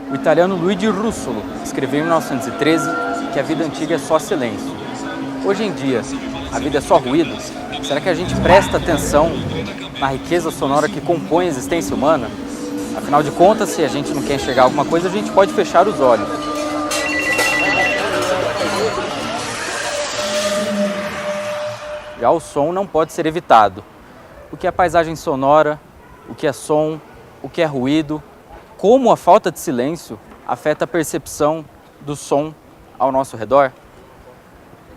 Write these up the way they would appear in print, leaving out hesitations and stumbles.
O italiano Luigi Russolo escreveu em 1913 que a vida antiga é só silêncio. Hoje em dia, a vida é só ruído? Será que a gente presta atenção na riqueza sonora que compõe a existência humana? Afinal de contas, se a gente não quer enxergar alguma coisa, a gente pode fechar os olhos. Já o som não pode ser evitado. O que é paisagem sonora, o que é som, o que é ruído, como a falta de silêncio afeta a percepção do som ao nosso redor?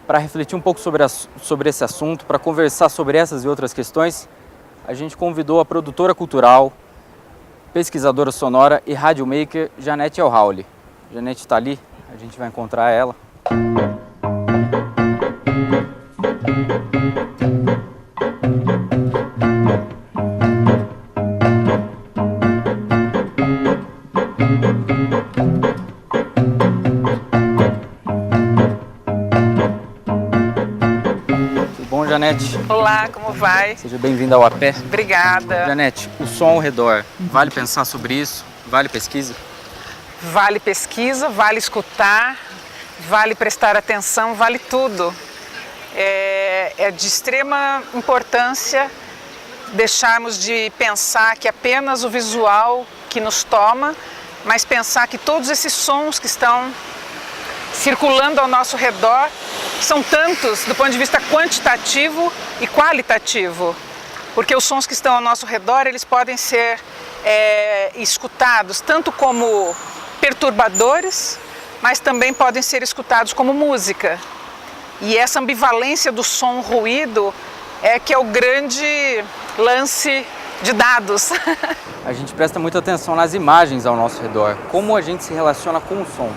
Para refletir um pouco sobre esse assunto, para conversar sobre essas e outras questões, a gente convidou a produtora cultural, pesquisadora sonora e radiomaker Janete Elhaouli. Janete está ali, a gente vai encontrar ela. Janete. Olá, como vai? Seja bem-vinda ao APé. Obrigada. Janete, o som ao redor, vale pensar sobre isso? Vale pesquisa? Vale pesquisa, vale escutar, vale prestar atenção, vale tudo. É de extrema importância deixarmos de pensar que apenas o visual que nos toma, mas pensar que todos esses sons que estão circulando ao nosso redor são tantos do ponto de vista quantitativo e qualitativo, porque os sons que estão ao nosso redor, eles podem ser escutados tanto como perturbadores, mas também podem ser escutados como música. E essa ambivalência do som-ruído é que é o grande lance de dados. A gente presta muita atenção nas imagens ao nosso redor, como a gente se relaciona com o som.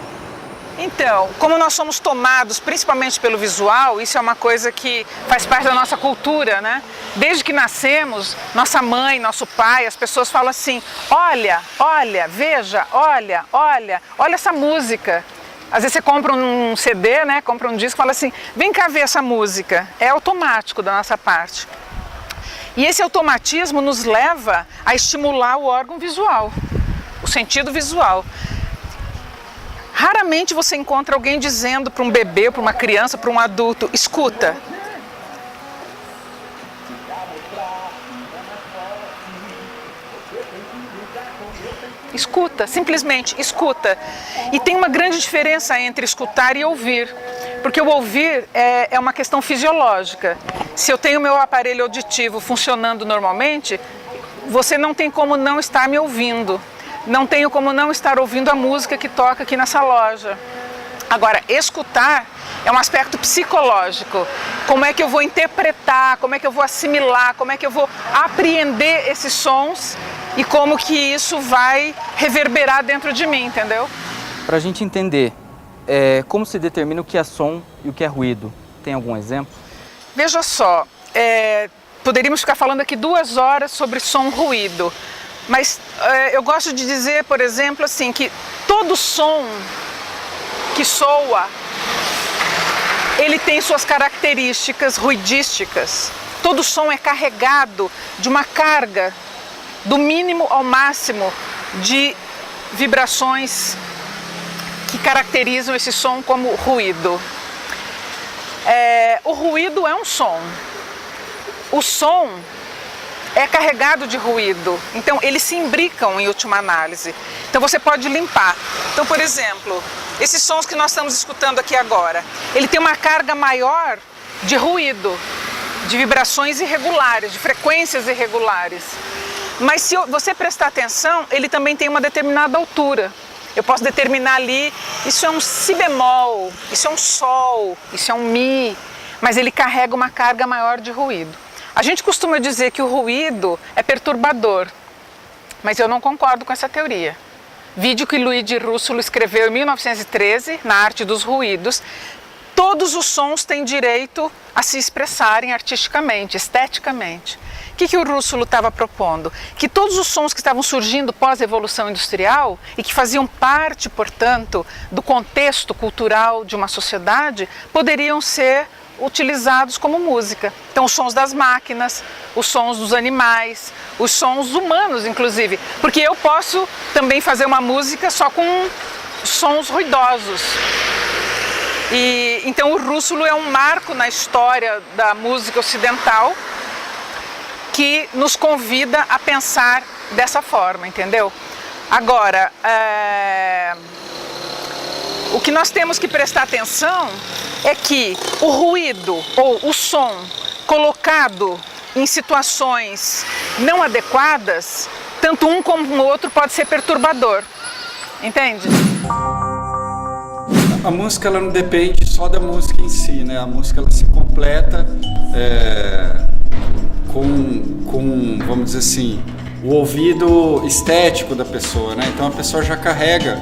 Então, como nós somos tomados principalmente pelo visual, isso é uma coisa que faz parte da nossa cultura, né? Desde que nascemos, nossa mãe, nosso pai, as pessoas falam assim: olha, olha, veja, olha, olha, olha essa música. Às vezes você compra um CD, né? Compra um disco e fala assim: vem cá ver essa música. É automático da nossa parte. E esse automatismo nos leva a estimular o órgão visual, o sentido visual. Raramente você encontra alguém dizendo para um bebê, para uma criança, para um adulto: escuta. Escuta, simplesmente escuta. E tem uma grande diferença entre escutar e ouvir, porque o ouvir é uma questão fisiológica. Se eu tenho meu aparelho auditivo funcionando normalmente, você não tem como não estar me ouvindo. Não tenho como não estar ouvindo a música que toca aqui nessa loja. Agora, escutar é um aspecto psicológico. Como é que eu vou interpretar, como é que eu vou assimilar, como é que eu vou apreender esses sons e como que isso vai reverberar dentro de mim, entendeu? Para a gente entender como se determina o que é som e o que é ruído, tem algum exemplo? Veja só, poderíamos ficar falando aqui 2 horas sobre som-ruído. Mas eu gosto de dizer, por exemplo, assim, que todo som que soa, ele tem suas características ruidísticas. Todo som é carregado de uma carga, do mínimo ao máximo, de vibrações que caracterizam esse som como ruído. O ruído é um som. O som é carregado de ruído, então eles se imbricam em última análise. Então você pode limpar. Então, por exemplo, esses sons que nós estamos escutando aqui agora, ele tem uma carga maior de ruído, de vibrações irregulares, de frequências irregulares. Mas se você prestar atenção, ele também tem uma determinada altura. Eu posso determinar ali, isso é um si bemol, isso é um sol, isso é um mi, mas ele carrega uma carga maior de ruído. A gente costuma dizer que o ruído é perturbador, mas eu não concordo com essa teoria. Vídeo que Luigi Russolo escreveu em 1913, na Arte dos Ruídos. Todos os sons têm direito a se expressarem artisticamente, esteticamente. O que o Russolo estava propondo? Que todos os sons que estavam surgindo pós-evolução industrial e que faziam parte, portanto, do contexto cultural de uma sociedade, poderiam ser utilizados como música. Então, os sons das máquinas, os sons dos animais, os sons humanos, inclusive. Porque eu posso também fazer uma música só com sons ruidosos. Então, o rússulo é um marco na história da música ocidental que nos convida a pensar dessa forma, entendeu? Agora, o que nós temos que prestar atenção é que o ruído ou o som colocado em situações não adequadas, tanto um como o outro pode ser perturbador, entende? A música ela não depende só da música em si, né? A música ela se completa com, vamos dizer assim, o ouvido estético da pessoa, né? Então a pessoa já carrega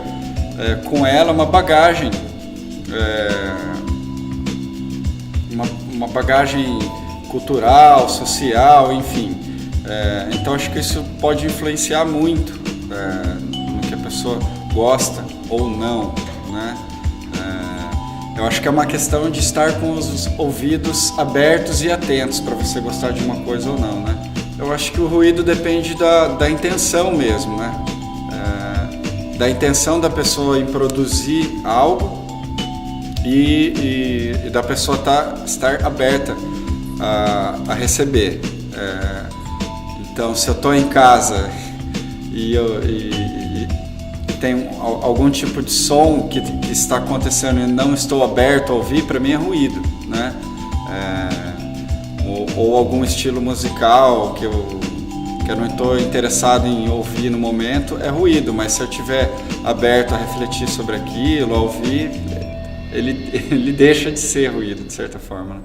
com ela uma bagagem, uma bagagem cultural, social, enfim. Então acho que isso pode influenciar muito no que a pessoa gosta ou não, né? Eu acho que é uma questão de estar com os ouvidos abertos e atentos para você gostar de uma coisa ou não, né? Eu acho que o ruído depende da intenção mesmo, né? Da intenção da pessoa em produzir algo e da pessoa estar aberta a receber. Então, se eu estou em casa e tem algum tipo de som que está acontecendo e não estou aberto a ouvir, para mim é ruído, né? Ou algum estilo musical que eu não estou interessado em ouvir no momento, é ruído, mas se eu estiver aberto a refletir sobre aquilo, a ouvir, ele deixa de ser ruído, de certa forma, né?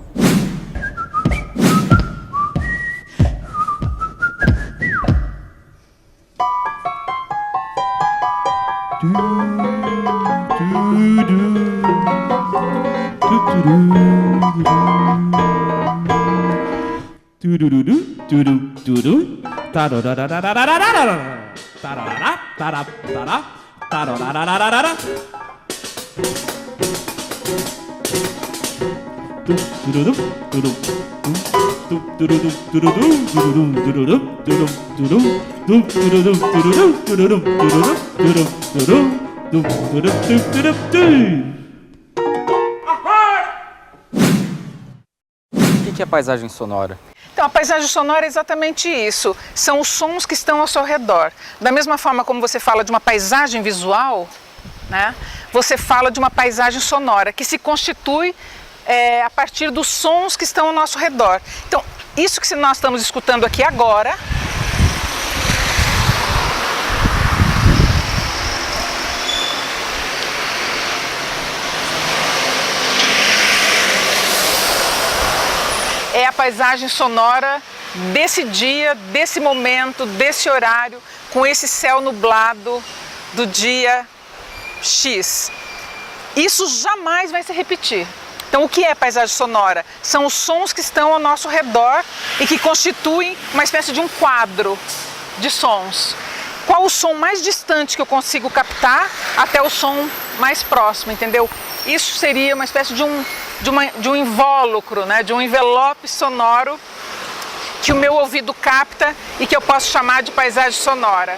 O que é paisagem sonora? Então, a paisagem sonora é exatamente isso. São os sons que estão ao seu redor. Da mesma forma como você fala de uma paisagem visual, né, você fala de uma paisagem sonora, que se constitui a partir dos sons que estão ao nosso redor. Então, isso que nós estamos escutando aqui agora é a paisagem sonora desse dia, desse momento, desse horário, com esse céu nublado do dia X. Isso jamais vai se repetir. Então, o que é paisagem sonora? São os sons que estão ao nosso redor e que constituem uma espécie de um quadro de sons. Qual o som mais distante que eu consigo captar até o som mais próximo, entendeu? Isso seria uma espécie de um invólucro, né? De um envelope sonoro que o meu ouvido capta e que eu posso chamar de paisagem sonora.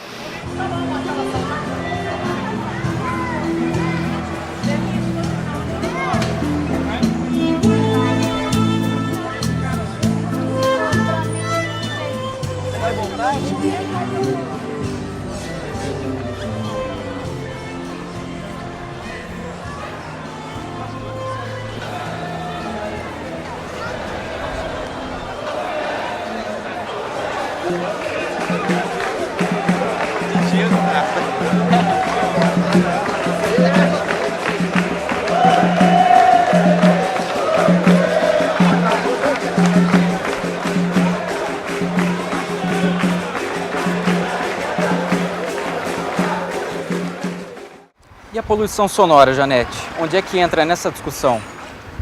E a poluição sonora, Janete? Onde é que entra nessa discussão?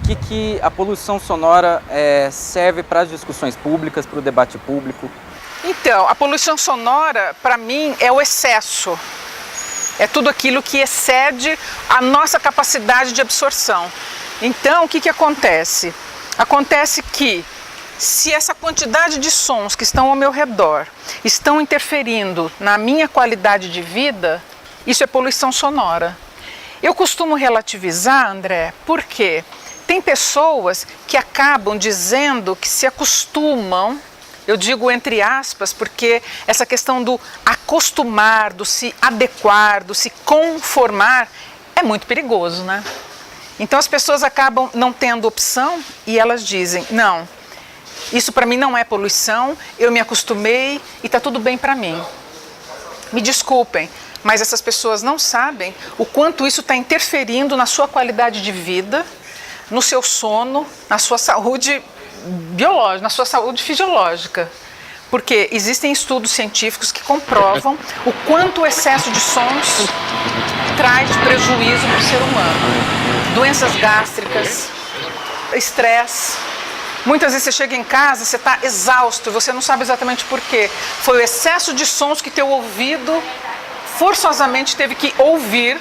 O que a poluição sonora serve para as discussões públicas, para o debate público? Então, a poluição sonora, para mim, é o excesso. É tudo aquilo que excede a nossa capacidade de absorção. Então, o que acontece? Acontece que, se essa quantidade de sons que estão ao meu redor estão interferindo na minha qualidade de vida, isso é poluição sonora. Eu costumo relativizar, André, porque tem pessoas que acabam dizendo que se acostumam, eu digo entre aspas, porque essa questão do acostumar, do se adequar, do se conformar, é muito perigoso, né? Então as pessoas acabam não tendo opção e elas dizem, não, isso para mim não é poluição, eu me acostumei e está tudo bem para mim. Me desculpem, mas essas pessoas não sabem o quanto isso está interferindo na sua qualidade de vida, no seu sono, na sua saúde biológica, na sua saúde fisiológica. Porque existem estudos científicos que comprovam o quanto o excesso de sons traz de prejuízo para o ser humano. Doenças gástricas, estresse. Muitas vezes você chega em casa, você está exausto, você não sabe exatamente por quê. Foi o excesso de sons que teu ouvido forçosamente teve que ouvir,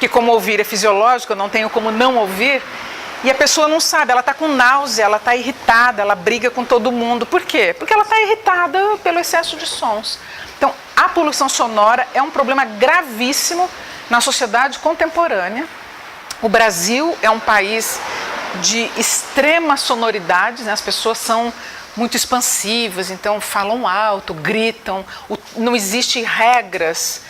que como ouvir é fisiológico, eu não tenho como não ouvir, e a pessoa não sabe, ela está com náusea, ela está irritada, ela briga com todo mundo. Por quê? Porque ela está irritada pelo excesso de sons. Então, a poluição sonora é um problema gravíssimo na sociedade contemporânea. O Brasil é um país de extrema sonoridade, né? As pessoas são muito expansivas, então falam alto, gritam, não existem regras,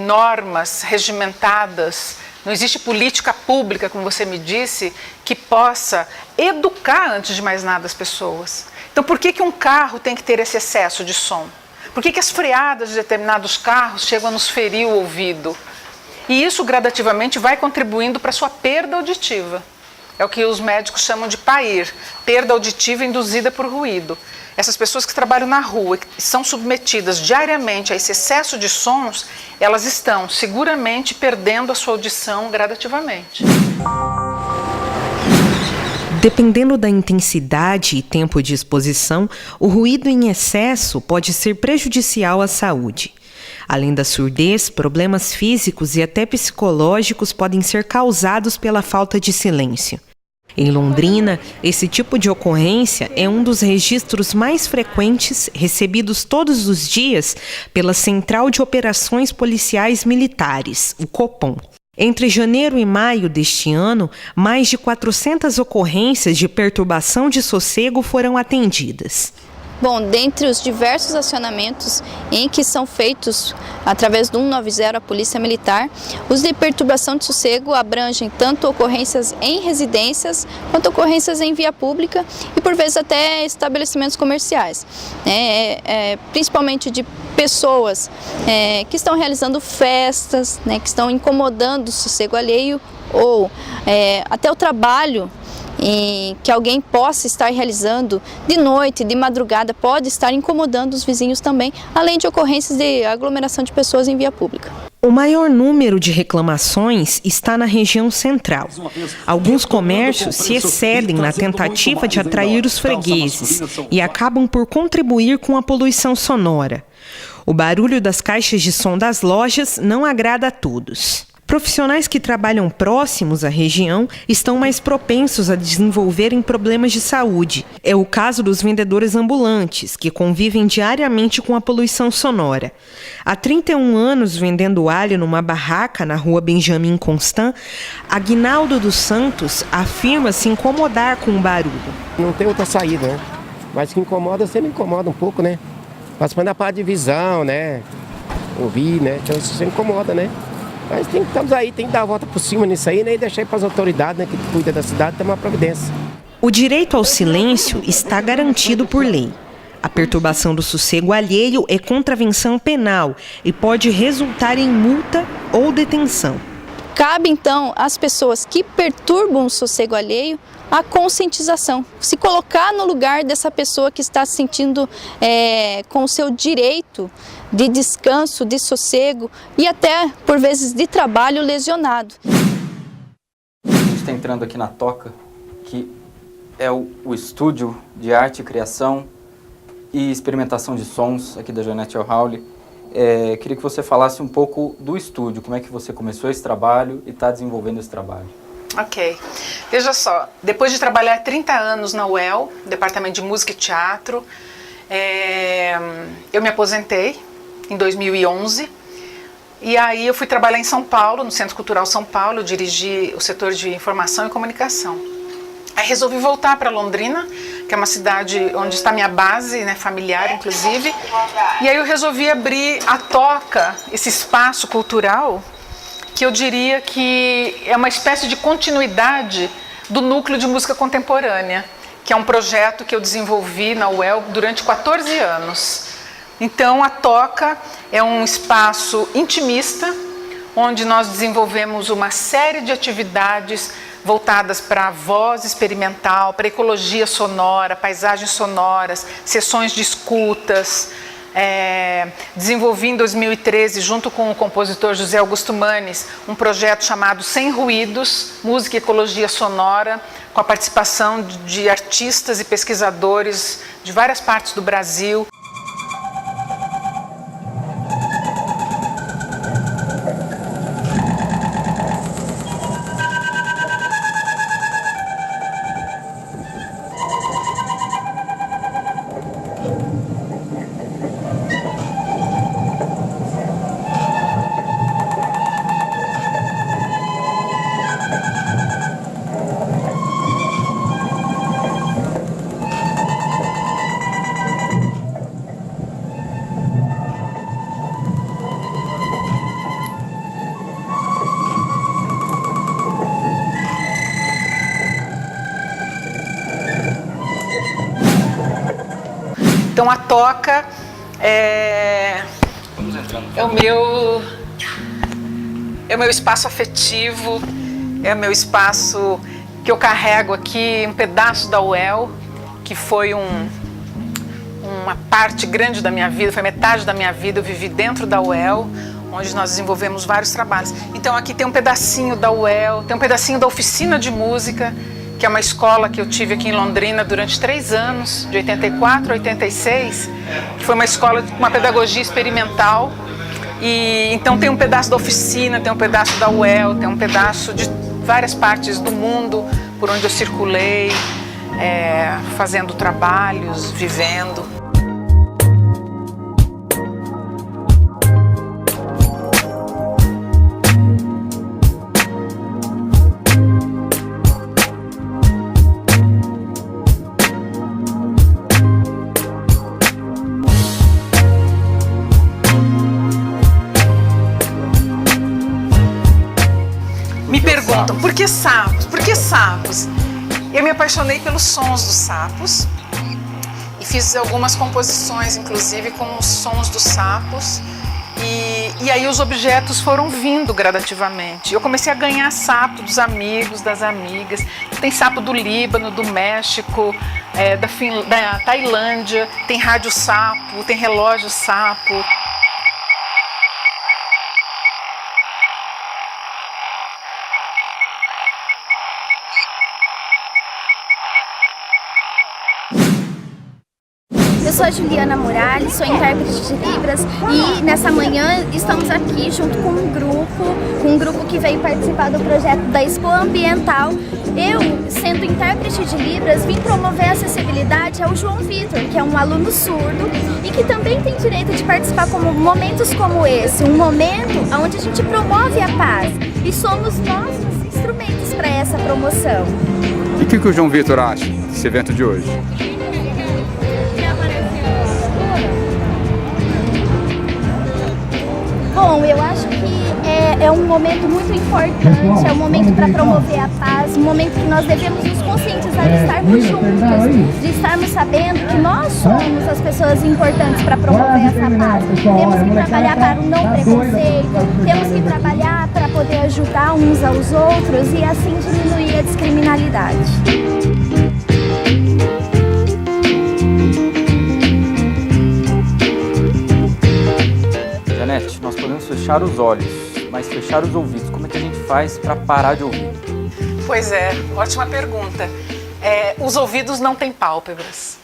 normas regimentadas, não existe política pública, como você me disse, que possa educar, antes de mais nada, as pessoas. Então, por que um carro tem que ter esse excesso de som? Por que as freadas de determinados carros chegam a nos ferir o ouvido? E isso, gradativamente, vai contribuindo para a sua perda auditiva. É o que os médicos chamam de PAIR, perda auditiva induzida por ruído. Essas pessoas que trabalham na rua, que são submetidas diariamente a esse excesso de sons, elas estão seguramente perdendo a sua audição gradativamente. Dependendo da intensidade e tempo de exposição, o ruído em excesso pode ser prejudicial à saúde. Além da surdez, problemas físicos e até psicológicos podem ser causados pela falta de silêncio. Em Londrina, esse tipo de ocorrência é um dos registros mais frequentes recebidos todos os dias pela Central de Operações Policiais Militares, o Copom. Entre janeiro e maio deste ano, mais de 400 ocorrências de perturbação de sossego foram atendidas. Bom, dentre os diversos acionamentos em que são feitos através do 190 a Polícia Militar, os de perturbação de sossego abrangem tanto ocorrências em residências quanto ocorrências em via pública e por vezes até estabelecimentos comerciais, principalmente de pessoas que estão realizando festas, que estão incomodando o sossego alheio ou até o trabalho que alguém possa estar realizando de noite, de madrugada, pode estar incomodando os vizinhos também, além de ocorrências de aglomeração de pessoas em via pública. O maior número de reclamações está na região central. Alguns comércios se excedem na tentativa de atrair os fregueses e acabam por contribuir com a poluição sonora. O barulho das caixas de som das lojas não agrada a todos. Profissionais que trabalham próximos à região estão mais propensos a desenvolverem problemas de saúde. É o caso dos vendedores ambulantes, que convivem diariamente com a poluição sonora. Há 31 anos vendendo alho numa barraca na rua Benjamin Constant, Aguinaldo dos Santos afirma se incomodar com o barulho. Não tem outra saída, né? Mas que incomoda, sempre incomoda um pouco, né? Participando da parte de visão, né? Ouvir, né? Então isso sempre incomoda, né? Mas estamos aí, tem que dar a volta por cima nisso aí, né? E deixar para as autoridades, né, que cuidam da cidade, tomar providência. O direito ao silêncio está garantido por lei. A perturbação do sossego alheio é contravenção penal e pode resultar em multa ou detenção. Cabe, então, às pessoas que perturbam o sossego alheio a conscientização. Se colocar no lugar dessa pessoa que está se sentindo com o seu direito de descanso, de sossego e até, por vezes, de trabalho lesionado. A gente está entrando aqui na Toca, que é o estúdio de arte, criação e experimentação de sons aqui da Janete Howley. Queria que você falasse um pouco do estúdio, como é que você começou esse trabalho e está desenvolvendo esse trabalho. Ok. Veja só, depois de trabalhar 30 anos na UEL, Departamento de Música e Teatro, eu me aposentei em 2011 e aí eu fui trabalhar em São Paulo, no Centro Cultural São Paulo, eu dirigi o setor de informação e comunicação. Aí resolvi voltar para Londrina, que é uma cidade onde está minha base, né, familiar inclusive, e aí eu resolvi abrir a Toca, esse espaço cultural, que eu diria que é uma espécie de continuidade do Núcleo de Música Contemporânea, que é um projeto que eu desenvolvi na UEL durante 14 anos. Então, a Toca é um espaço intimista, onde nós desenvolvemos uma série de atividades voltadas para a voz experimental, para a ecologia sonora, paisagens sonoras, sessões de escutas. Desenvolvi em 2013, junto com o compositor José Augusto Manes, um projeto chamado Sem Ruídos, Música e Ecologia Sonora, com a participação de artistas e pesquisadores de várias partes do Brasil. Então a Toca é o meu espaço afetivo, é o meu espaço que eu carrego aqui, um pedaço da UEL, que foi uma parte grande da minha vida, foi metade da minha vida, eu vivi dentro da UEL, onde nós desenvolvemos vários trabalhos. Então aqui tem um pedacinho da UEL, tem um pedacinho da Oficina de Música, que é uma escola que eu tive aqui em Londrina durante 3 anos, de 84 a 86, que foi uma escola com uma pedagogia experimental. E então tem um pedaço da oficina, tem um pedaço da UEL, tem um pedaço de várias partes do mundo por onde eu circulei, fazendo trabalhos, vivendo. Perguntam, por que sapos? Por que sapos? Eu me apaixonei pelos sons dos sapos e fiz algumas composições, inclusive com os sons dos sapos, e aí os objetos foram vindo gradativamente. Eu comecei a ganhar sapo dos amigos, das amigas. Tem sapo do Líbano, do México, da Tailândia, tem rádio sapo, tem relógio sapo. Eu sou a Juliana Morales, sou intérprete de Libras e nessa manhã estamos aqui junto com um grupo que veio participar do projeto da Expo Ambiental. Eu, sendo intérprete de Libras, vim promover a acessibilidade ao João Vitor, que é um aluno surdo e que também tem direito de participar como momentos como esse, um momento onde a gente promove a paz e somos nós os instrumentos para essa promoção. E o que o João Vitor acha desse evento de hoje? Bom, eu acho que é um momento muito importante, é um momento para promover a paz, um momento que nós devemos nos conscientizar de estarmos juntos, de estarmos sabendo que nós somos as pessoas importantes para promover essa paz. Temos que trabalhar para o não preconceito, temos que trabalhar para poder ajudar uns aos outros e assim diminuir a discriminalidade. Nós podemos fechar os olhos, mas fechar os ouvidos, como é que a gente faz para parar de ouvir? Pois é, ótima pergunta. Os ouvidos não têm pálpebras.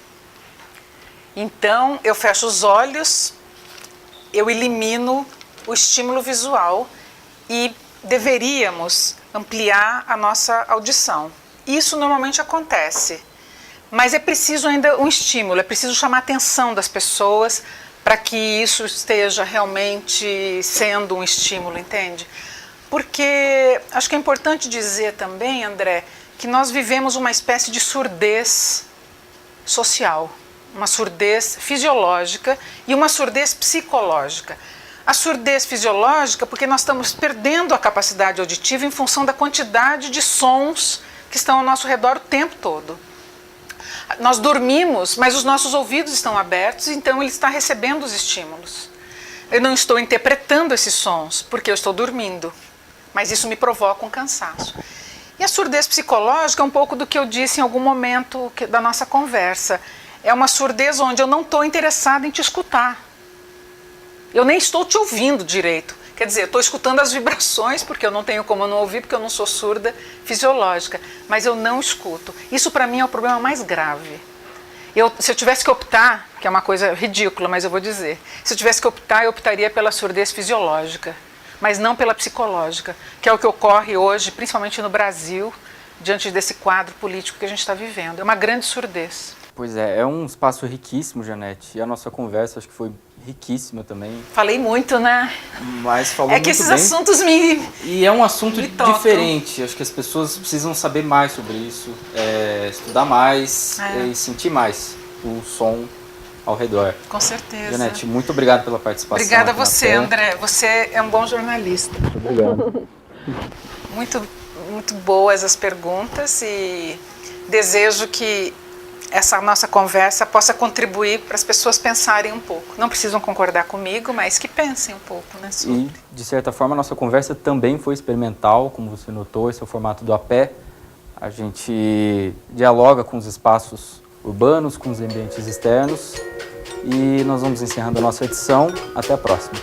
Então, eu fecho os olhos, eu elimino o estímulo visual e deveríamos ampliar a nossa audição. Isso normalmente acontece, mas é preciso ainda um estímulo, é preciso chamar a atenção das pessoas para que isso esteja realmente sendo um estímulo, entende? Porque acho que é importante dizer também, André, que nós vivemos uma espécie de surdez social, uma surdez fisiológica e uma surdez psicológica. A surdez fisiológica porque nós estamos perdendo a capacidade auditiva em função da quantidade de sons que estão ao nosso redor o tempo todo. Nós dormimos, mas os nossos ouvidos estão abertos, então ele está recebendo os estímulos. Eu não estou interpretando esses sons porque eu estou dormindo, mas isso me provoca um cansaço. E a surdez psicológica é um pouco do que eu disse em algum momento da nossa conversa. É uma surdez onde eu não estou interessada em te escutar. Eu nem estou te ouvindo direito. Quer dizer, eu estou escutando as vibrações, porque eu não tenho como não ouvir, porque eu não sou surda fisiológica, mas eu não escuto. Isso para mim é o problema mais grave. Se eu tivesse que optar, que é uma coisa ridícula, mas eu vou dizer, se eu tivesse que optar, eu optaria pela surdez fisiológica, mas não pela psicológica, que é o que ocorre hoje, principalmente no Brasil, diante desse quadro político que a gente está vivendo. É uma grande surdez. Pois é um espaço riquíssimo, Janete, e a nossa conversa acho que foi riquíssima também. Falei muito, né? Mas falou muito bem. É que esses assuntos me E é um assunto tocam. diferente, acho que as pessoas precisam saber mais sobre isso, estudar mais e sentir mais o som ao redor. Com certeza. Janete, muito obrigado pela participação. Obrigada a você, André. Você é um bom jornalista. Obrigado. Muito boas as perguntas e desejo que essa nossa conversa possa contribuir para as pessoas pensarem um pouco. Não precisam concordar comigo, mas que pensem um pouco, né? Sobre. E, de certa forma, a nossa conversa também foi experimental, como você notou, esse é o formato do A Pé. A gente dialoga com os espaços urbanos, com os ambientes externos. E nós vamos encerrando a nossa edição. Até a próxima.